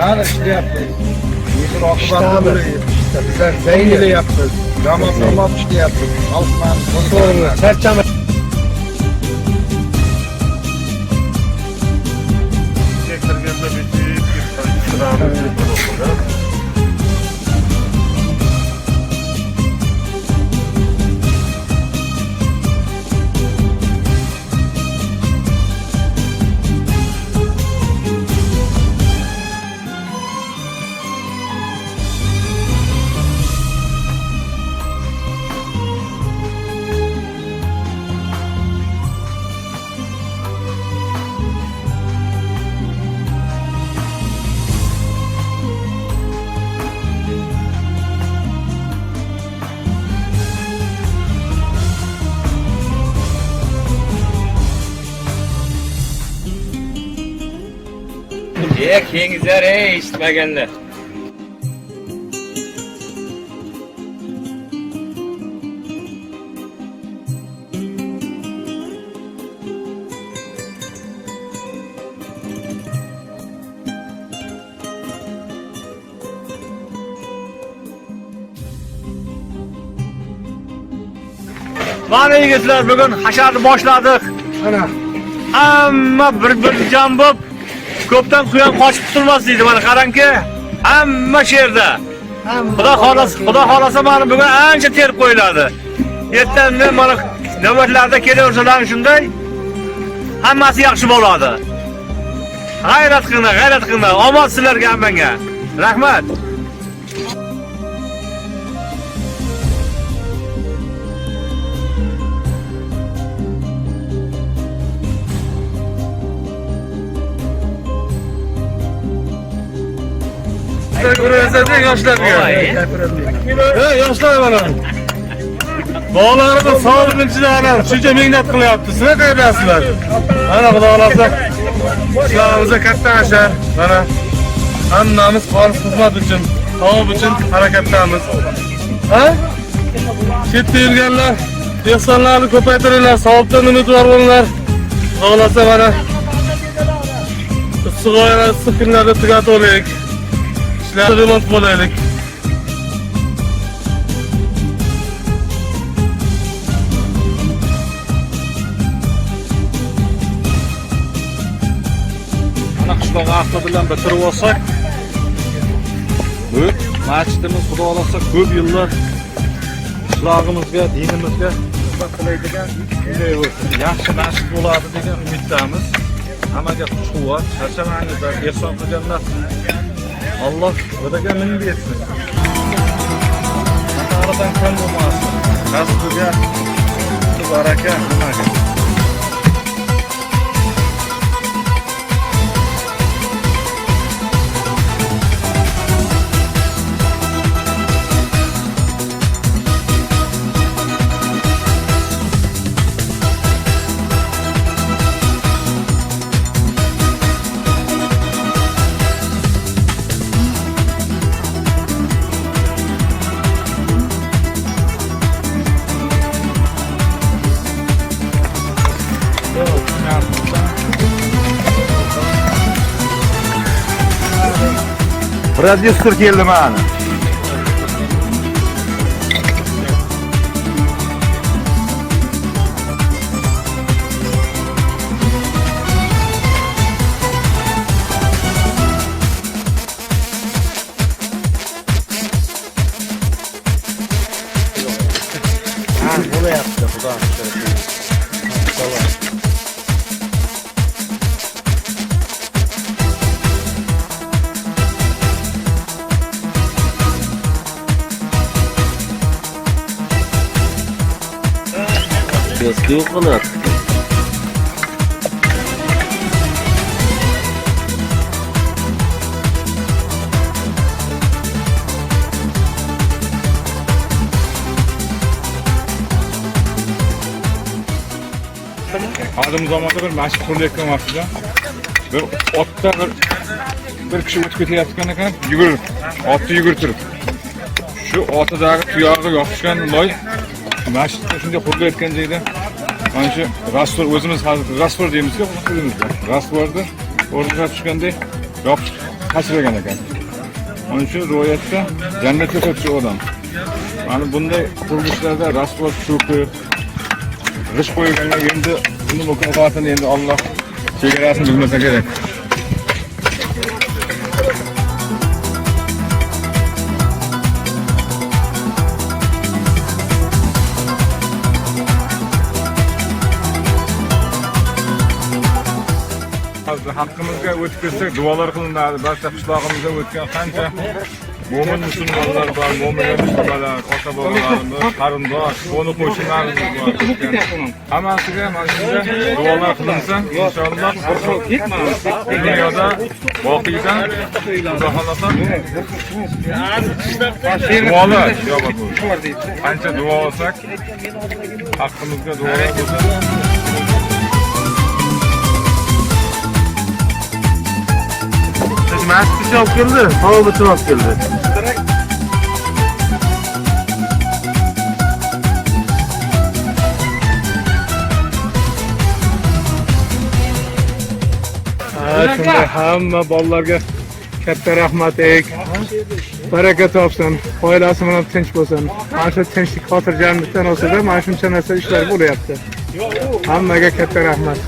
Hali ishlayapti. Yusur oqibatda bo'lib. Bizlar Zayilyapti. Jamot ishlayapti. Xalqman to'g'ri, charchama. Kirganda bitib, istirahat. Kengizlar eshitmaganlar. Mana yigitlar, bugun hasharni boshladik. Ana, Hamma bir jam bo'lib, ko'pdan quyon qochib turmas deydi. Mana qarangki, hamma sherda. Xudo xolasa mana bugun ancha terib qo'yiladi. Ertangi mana navbatlarda kelaversalar shunday, hammasi yaxshi bo'ladi. G'ayrat qilinglar. Omon sizlarga hammangga. Rahmat. yoshlar mana. Bog'larimiz sog'liqchilar shuncha mehnat qilyapti. Sizlar qayerdasizlar? Mana xudo xolasa ishlarimizga katta ashar. Mana hammamiz xolis xizmat uchun, savob uchun harakatdamiz. Ha? Chetda yurganlar, ehsonlarni ko'paytiringlar, savobdan umidvor bo'linglar. Xudo xolasa mana issiq kunlarda tugatib olaylik. İşler remont bo'laylik. Mana qishloq ahli bilan bitirib olsak, bu masjidimiz xudo xolasa ko'p yillar qishlog'imizga, dinimizga xizmat qiladigan shunday bo'lsin. Yaxshi masjid bo'ladi degan umiddamiz. Hammaga kuch-quvvat, charchamangizlar, ehson qilganlar Allah ödegen minni etsin. Aradan kan olmasın. Kastıga, baraka, nimaga. Prodyuser keldi mana. bo'layapti, xudo xolasa. Gözlüğü kanat. Adım zamanda bir masjid qurilayotgan vaqtida bir otda bir kishi o'tib ketayotgan ekan, yugurib, otni yugurtirib. Shu otidagi tuyog'i yopishgan loy masjidga shunday qurilayotgan joyda mana shu rastvor o'zimiz hozir rastvor deymiz-ku, o'zimizda. Rastvorni o'rnatib tushganda qachiragan ekan. Onun uchun ro'yatda jannatga ketchi odam. Mana bunday qurilishlarda rasvot cho'pi, g'ish qo'yilganda endi buni mukofatini endi Alloh chegarasini bilmasa kerak. Hakkımızda o'tib ketsak duolar qilinadi. Barcha qishlog'imizda o'tgan qancha mo'min musulmonlar bor, mo'min musulmonlar, ota bobolarimiz, qarindosh, qo'ni qo'shnilarimiz bor. Hammasiga mana shunday duolar qilinsa, inshaalloh dunyoda voqedan Xudo xolasa duolar ijobat bo'ladi. Qancha duo olsak, haqqimizga duolar bo'lsa Masjid olib keldi, havo butun olib keldi. Shunday hamma bolalarga katta rahmat ayt. Baraka topsin, oilasi bilan tinch bo'lsin. Mana shu tinchlik xotirjamlikdan olsa-da, mana shuncha narsa ishlar bo'lyapti. Hammaga katta rahmat.